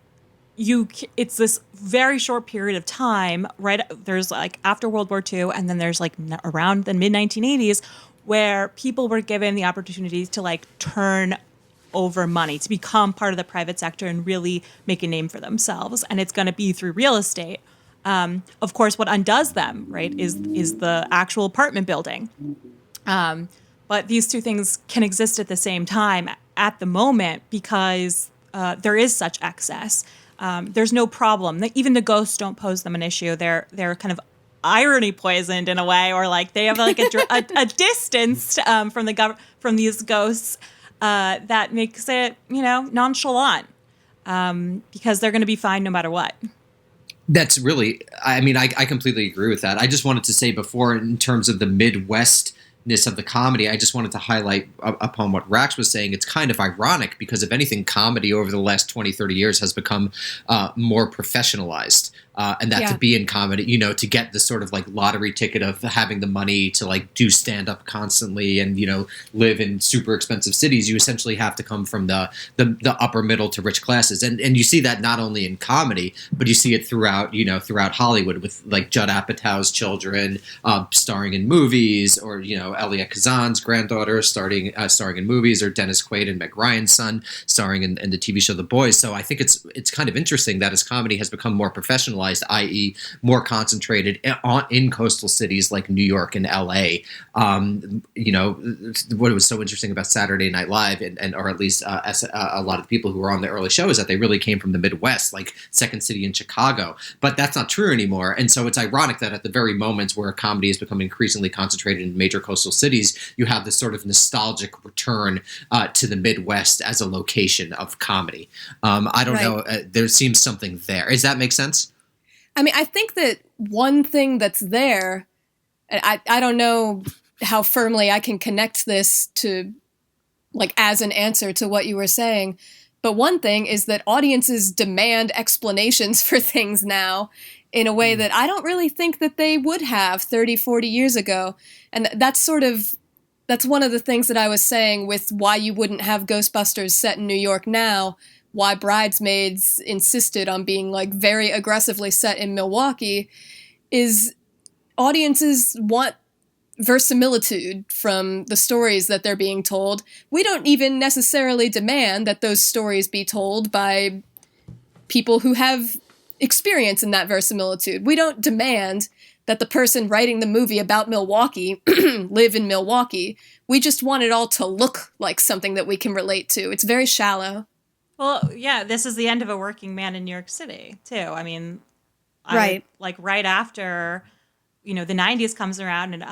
S1: it's this very short period of time, right? There's like after World War II, and then there's like around the mid 1980s, where people were given the opportunities to like turn over money, to become part of the private sector and really make a name for themselves. And it's going to be through real estate. Of course, what undoes them, right, is the actual apartment building. But these two things can exist at the same time at the moment because there is such excess. There's no problem. Even the ghosts don't pose them an issue. They're kind of irony poisoned in a way, or like they have like a distance from these ghosts that makes it nonchalant because they're going to be fine no matter what.
S5: That's really, I mean, I completely agree with that. I just wanted to say before, in terms of the Midwestness of the comedy, I just wanted to highlight upon what Rax was saying. It's kind of ironic because, if anything, comedy over the last 20, 30 years has become more professionalized. And that to be in comedy, to get the sort of like lottery ticket of having the money to like do stand up constantly and, live in super expensive cities, you essentially have to come from the upper middle to rich classes. And you see that not only in comedy, but you see it throughout Hollywood with like Judd Apatow's children starring in movies, or, Elia Kazan's granddaughter starring in movies, or Dennis Quaid and Meg Ryan's son starring in the TV show The Boys. So I think it's kind of interesting that as comedy has become more professionalized, i.e. more concentrated in coastal cities like New York and LA. What was so interesting about Saturday Night Live, or at least a lot of the people who were on the early show, is that they really came from the Midwest, like Second City in Chicago. But that's not true anymore. And so it's ironic that at the very moments where comedy has become increasingly concentrated in major coastal cities, you have this sort of nostalgic return to the Midwest as a location of comedy. I don't know. There seems something there. Does that make sense?
S2: I mean, I think that one thing that's there, I don't know how firmly I can connect this to, like, as an answer to what you were saying, but one thing is that audiences demand explanations for things now in a way that I don't really think that they would have 30, 40 years ago. And that's one of the things that I was saying with why you wouldn't have Ghostbusters set in New York now, why Bridesmaids insisted on being like very aggressively set in Milwaukee, is audiences want verisimilitude from the stories that they're being told. We don't even necessarily demand that those stories be told by people who have experience in that verisimilitude. We don't demand that the person writing the movie about Milwaukee live in Milwaukee. We just want it all to look like something that we can relate to. It's very shallow.
S1: Well, yeah, this is the end of a working man in New York City, too. I mean,
S2: Right.
S1: like right after, the 90s comes around and,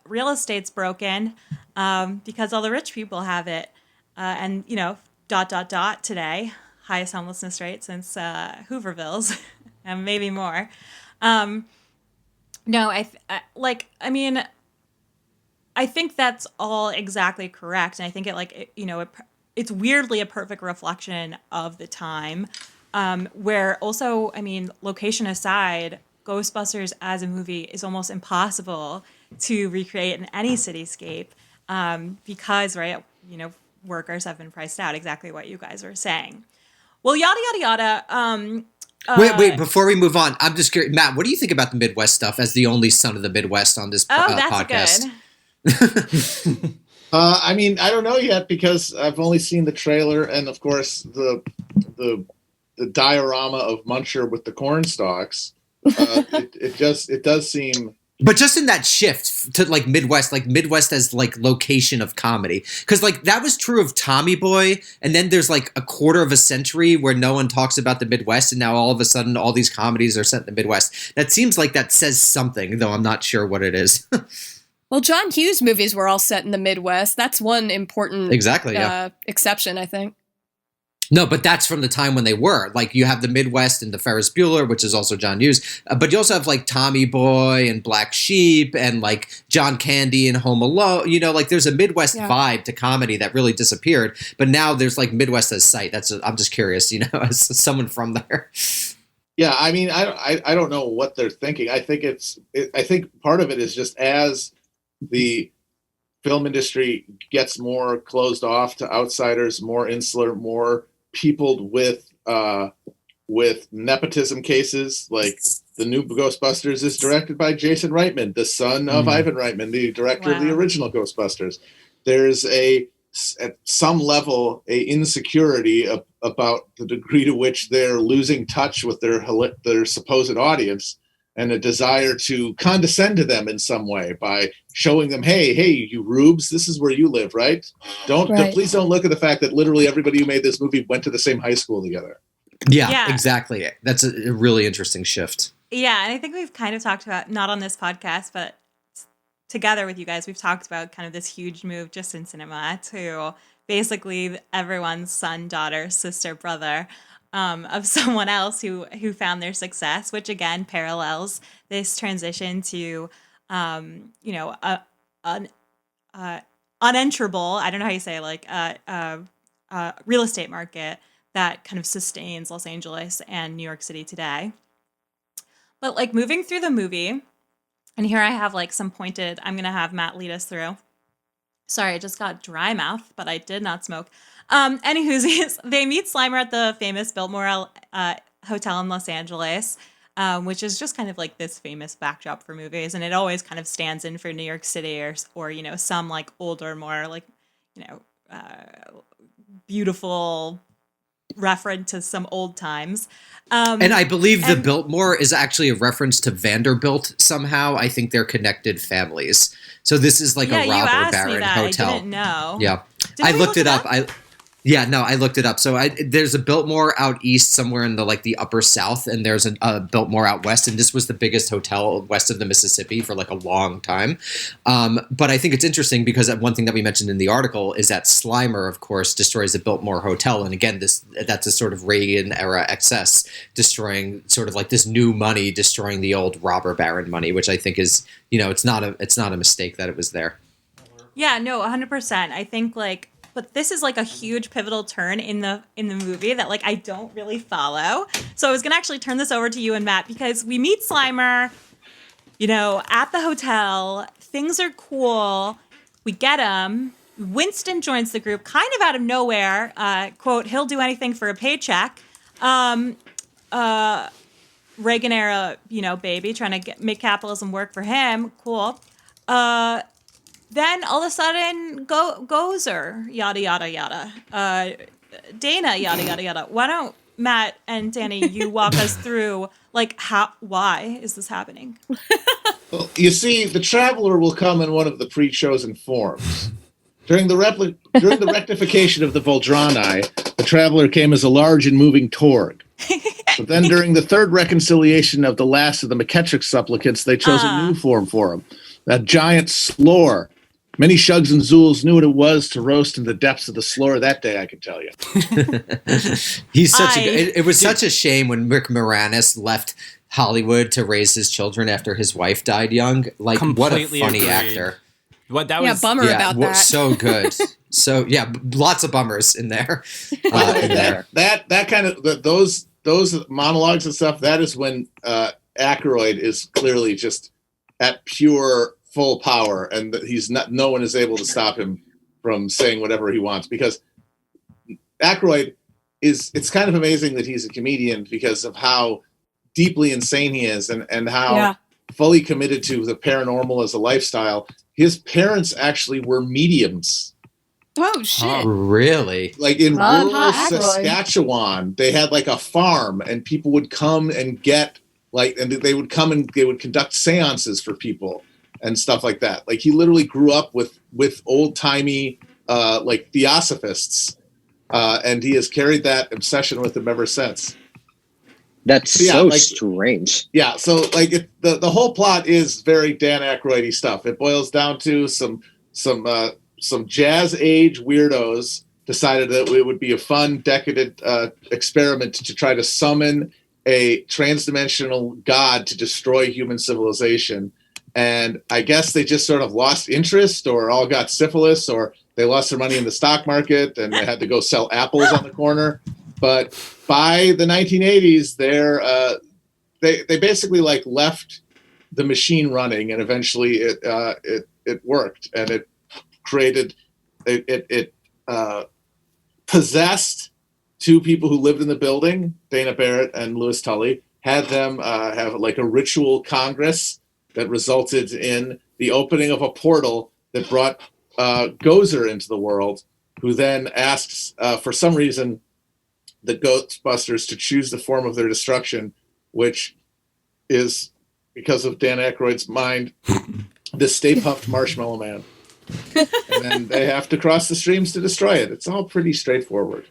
S1: real estate's broken because all the rich people have it. And, today, highest homelessness rate since Hoovervilles and maybe more. No, I think that's all exactly correct. And I think it's weirdly a perfect reflection of the time, where also, location aside, Ghostbusters as a movie is almost impossible to recreate in any cityscape, because, right, workers have been priced out, exactly what you guys were saying. Well, yada, yada, yada.
S5: Wait, before we move on, I'm just curious. Matt, what do you think about the Midwest stuff as the only son of the Midwest on this podcast?
S1: That's good.
S4: I don't know yet because I've only seen the trailer and, of course, the diorama of Muncher with the corn stalks. It does seem.
S5: But just in that shift to Midwest as location of comedy, because that was true of Tommy Boy, and then there's a quarter of a century where no one talks about the Midwest, and now all of a sudden all these comedies are set in the Midwest. That seems like that says something, though I'm not sure what it is.
S2: Well, John Hughes movies were all set in the Midwest. That's one important exception, I think.
S5: No, but that's from the time when they were. You have the Midwest and the Ferris Bueller, which is also John Hughes. But you also have Tommy Boy and Black Sheep and John Candy and Home Alone. There's a Midwest vibe to comedy that really disappeared. But now there's Midwest as sight. I'm just curious, as someone from there.
S4: Yeah, I don't know what they're thinking. I think I think part of it is just as the film industry gets more closed off to outsiders, more insular, more peopled with nepotism cases. Like the new Ghostbusters is directed by Jason Reitman, the son of Ivan Reitman, the director of the original Ghostbusters. There's at some level a insecurity about the degree to which they're losing touch with their supposed audience, and a desire to condescend to them in some way by showing them, hey, you rubes, this is where you live, right? Please don't look at the fact that literally everybody who made this movie went to the same high school together.
S5: Yeah. Exactly. That's a really interesting shift.
S1: Yeah, and I think we've kind of talked about, not on this podcast, but together with you guys, we've talked about kind of this huge move just in cinema to basically everyone's son, daughter, sister, brother, of someone else who found their success, which again parallels this transition to, unenterable, I don't know how you say it, real estate market that kind of sustains Los Angeles and New York City today. But moving through the movie, and here I have some pointed, I'm going to have Matt lead us through. Sorry, I just got dry mouth, but I did not smoke. Anywho's, they meet Slimer at the famous Biltmore Hotel in Los Angeles, which is just kind of this famous backdrop for movies. And it always kind of stands in for New York City or some older, more beautiful reference to some old times.
S5: And I believe the Biltmore is actually a reference to Vanderbilt somehow. I think they're connected families. So this is a robber baron hotel.
S1: I didn't know.
S5: Yeah. I looked it up. I looked it up. So there's a Biltmore out east somewhere in the upper south, and there's a Biltmore out west, and this was the biggest hotel west of the Mississippi for a long time. But I think it's interesting because one thing that we mentioned in the article is that Slimer, of course, destroys the Biltmore Hotel, and again, that's a sort of Reagan era excess, destroying sort of this new money, destroying the old robber baron money, which I think is it's not a mistake that it was there.
S1: Yeah, no, 100%. I think but this is a huge pivotal turn in the movie that I don't really follow. So I was gonna actually turn this over to you and Matt because we meet Slimer, at the hotel. Things are cool. We get him. Winston joins the group kind of out of nowhere. Quote, he'll do anything for a paycheck. Reagan era, baby, trying to make capitalism work for him. Cool. Then all of a sudden, Gozer, yada yada yada. Dana, yada yada yada. Why don't Matt and Danny, you walk us through like why is this happening?
S4: Well, you see, the traveler will come in one of the pre-chosen forms. During the rectification of the Voldrani, the traveler came as a large and moving Torg. But then during the third reconciliation of the last of the McKettrick supplicants, they chose a new form for him. A giant slore. Many Shugs and Zools knew what it was to roast in the depths of the slore that day, I can tell you.
S5: It was such a shame when Rick Moranis left Hollywood to raise his children after his wife died young. Like,
S3: Completely
S5: what a funny
S3: agreed.
S5: actor.
S3: What that was
S2: bummer about that.
S5: So good. So yeah, lots of bummers in there.
S4: That kind of those monologues and stuff. That is when Aykroyd is clearly just at pure full power, and he's not. No one is able to stop him from saying whatever he wants, because Aykroyd is. It's kind of amazing that he's a comedian because of how deeply insane he is, and how fully committed to the paranormal as a lifestyle. His parents actually were mediums.
S2: Oh shit!
S5: Really?
S4: Like in rural Saskatchewan, they had like a farm, and people would come and get and they would come and they would conduct seances for people and stuff like that. Like he literally grew up with old timey like theosophists, and he has carried that obsession with him ever since.
S6: That's so strange.
S4: Yeah, so like the whole plot is very Dan Aykroyd-y stuff. It boils down to some jazz age weirdos decided that it would be a fun, decadent experiment to try to summon a transdimensional god to destroy human civilization. And I guess they just sort of lost interest, or all got syphilis, or they lost their money in the stock market and they had to go sell apples on the corner. But by the 1980s, they basically like left the machine running, and eventually it worked, and it created it possessed two people who lived in the building, Dana Barrett and Louis Tully, had them have like a ritual congress that resulted in the opening of a portal that brought Gozer into the world, who then asks for some reason the Ghostbusters to choose the form of their destruction, which is, because of Dan Aykroyd's mind, the Stay Puft Marshmallow Man. And then they have to cross the streams to destroy it. It's all pretty straightforward.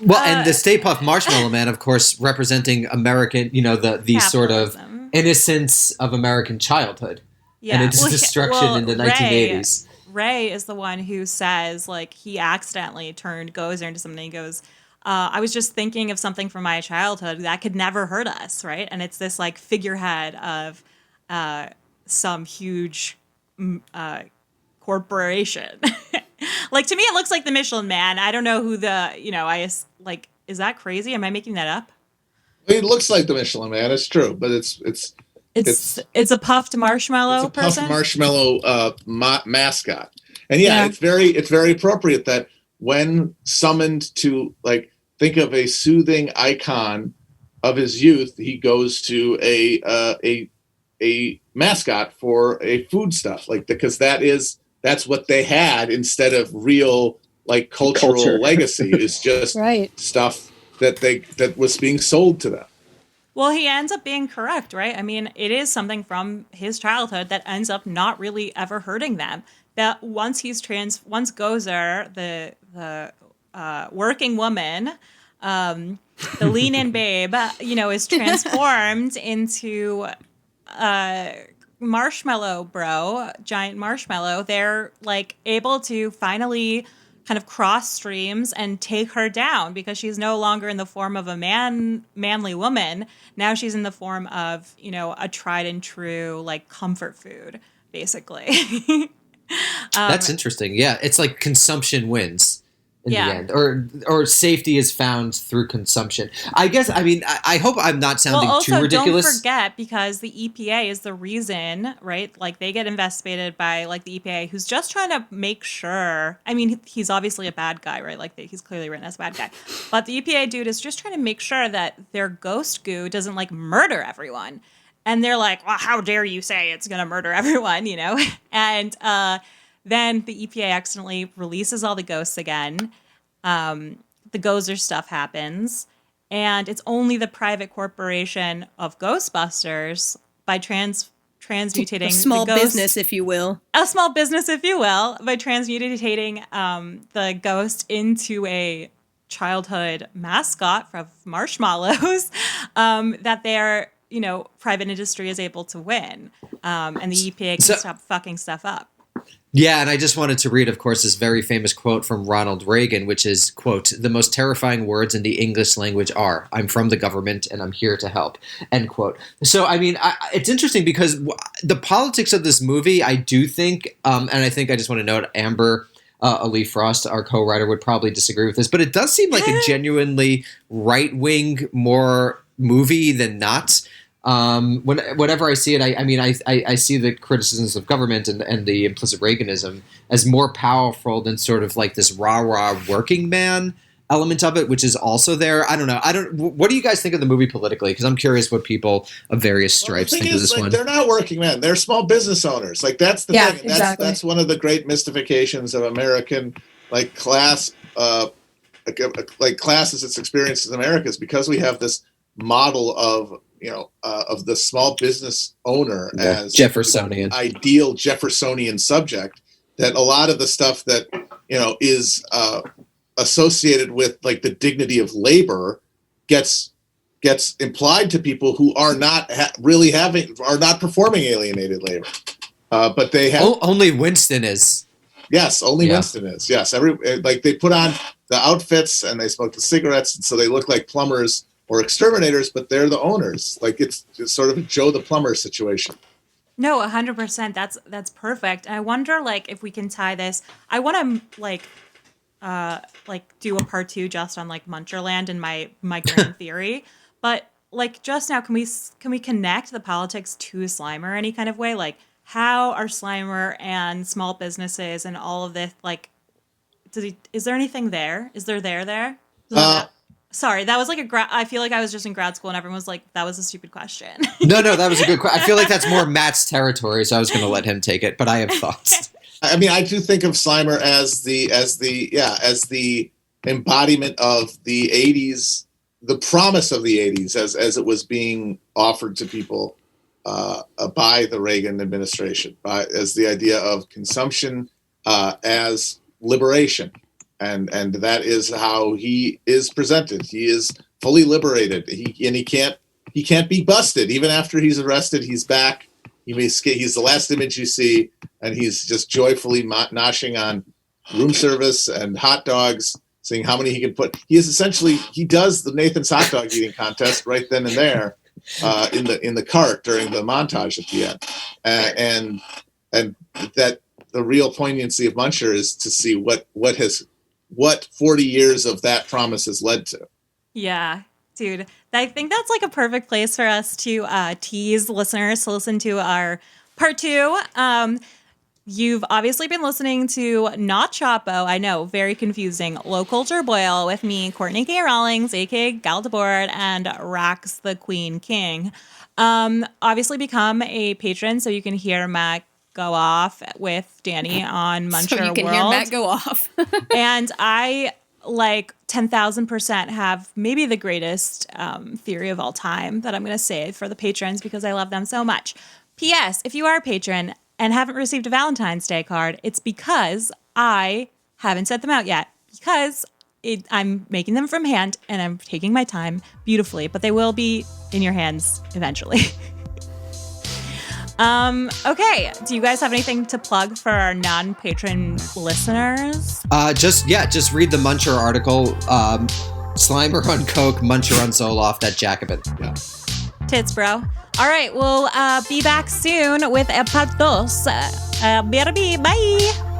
S5: Well, and the Stay Puft Marshmallow Man, of course, representing American, the sort of innocence of American childhood and its destruction in the 1980s.
S1: Ray is the one who says, like, he accidentally turned Gozer into something. He goes, I was just thinking of something from my childhood that could never hurt us, right? And it's this, like, figurehead of some huge corporation. Like, to me, it looks like the Michelin Man. I don't know who is that crazy? Am I making that up?
S4: It looks like the Michelin Man. It's true, but it's
S1: a puffed marshmallow person.
S4: Puffed marshmallow mascot, and it's very appropriate that when summoned to like think of a soothing icon of his youth, he goes to a mascot for a foodstuff, like, because that's what they had instead of real like cultural legacy is just stuff that was being sold to them.
S1: Well, he ends up being correct, right? I mean, it is something from his childhood that ends up not really ever hurting them. That once Gozer, the working woman, the lean-in babe, is transformed into marshmallow bro, giant marshmallow, they're like able to finally kind of cross streams and take her down, because she's no longer in the form of a manly woman. Now she's in the form of, a tried and true like comfort food, basically.
S5: That's interesting. Yeah, it's like consumption wins in the end, or safety is found through consumption. I guess. I mean, I hope I'm not sounding too ridiculous.
S1: Don't forget, because the EPA is the reason, right? Like, they get investigated by like the EPA, who's just trying to make sure. I mean, he's obviously a bad guy, right? Like, he's clearly written as a bad guy, but the EPA dude is just trying to make sure that their ghost goo doesn't like murder everyone. And they're like, well, how dare you say it's going to murder everyone, you know? And then the EPA accidentally releases all the ghosts again. The Gozer stuff happens. And it's only the private corporation of Ghostbusters by transmutating
S2: a small
S1: the ghost,
S2: business, if you will.
S1: a small business, if you will, by transmutating the ghost into a childhood mascot of marshmallows that their private industry is able to win, and the EPA can stop fucking stuff up.
S5: Yeah, and I just wanted to read, of course, this very famous quote from Ronald Reagan, which is, quote, "The most terrifying words in the English language are, 'I'm from the government and I'm here to help,'" end quote. So, I mean, it's interesting because the politics of this movie, I do think, and I think I just want to note, Amber Ali Frost, our co-writer, would probably disagree with this, but it does seem like a genuinely right-wing more movie than not. Whenever I see it, I see the criticisms of government and the implicit Reaganism as more powerful than sort of like this rah-rah working man element of it, which is also there. I don't know. What do you guys think of the movie politically? Because I'm curious what people of various stripes think of this one.
S4: They're not working men. They're small business owners. Like, that's the thing. And
S2: exactly.
S4: That's one of the great mystifications of American, like, class, like class as its experiences in America, is because we have this model of the small business owner as
S5: Jeffersonian,
S4: ideal Jeffersonian subject, that a lot of the stuff that is associated with like the dignity of labor gets implied to people who are not are not performing alienated labor, but they have
S5: only Winston is.
S4: Yes, only Winston is. Yes, they put on the outfits and they smoke the cigarettes, and so they look like plumbers or exterminators, but they're the owners. Like, it's sort of a Joe the Plumber situation.
S1: No, 100%. That's perfect. And I wonder, like, if we can tie this. I want to do a part 2 just on like Muncherland and my grand theory. But like just now, can we connect the politics to Slimer any kind of way? Like, how are Slimer and small businesses and all of this, like, is there anything there? Is there there? Sorry, that was like I feel like I was just in grad school and everyone was like, that was a stupid question. No,
S5: that was a good question. I feel like that's more Matt's territory, so I was going to let him take it, but I have thoughts.
S4: I mean, I do think of Slimer as the embodiment of the 80s, the promise of the 80s as it was being offered to people by the Reagan administration, as the idea of consumption as liberation. And that is how he is presented. He is fully liberated. He can't be busted. Even after he's arrested, he's back. He's the last image you see, and he's just joyfully noshing on room service and hot dogs, seeing how many he can put. He does the Nathan's hot dog eating contest right then and there in the cart during the montage at the end, and that the real poignancy of Muncher is to see what 40 years of that promise has led to.
S1: Yeah, dude. I think that's like a perfect place for us to tease listeners to listen to our part 2. You've obviously been listening to Not Chapo. I know, very confusing. Low Culture Boil with me, Courtney K. Rawlings, a.k.a. Gal DeBoard, and Rax the Queen King. Obviously become a patron so you can hear Matt go off with Danny on Muncher World.
S2: So you can hear Matt go off.
S1: And I, like, 10,000% have maybe the greatest theory of all time that I'm going to save for the patrons because I love them so much. P.S. If you are a patron and haven't received a Valentine's Day card, it's because I haven't sent them out yet. Because I'm making them from hand and I'm taking my time beautifully, but they will be in your hands eventually. Okay. Do you guys have anything to plug for our non-patron listeners?
S5: Just read the Muncher article. Slimer on Coke, Muncher on Zoloft at Jacobin. Yeah.
S1: Tits, bro. All right. We'll be back soon with a part 2. BRB. Bye.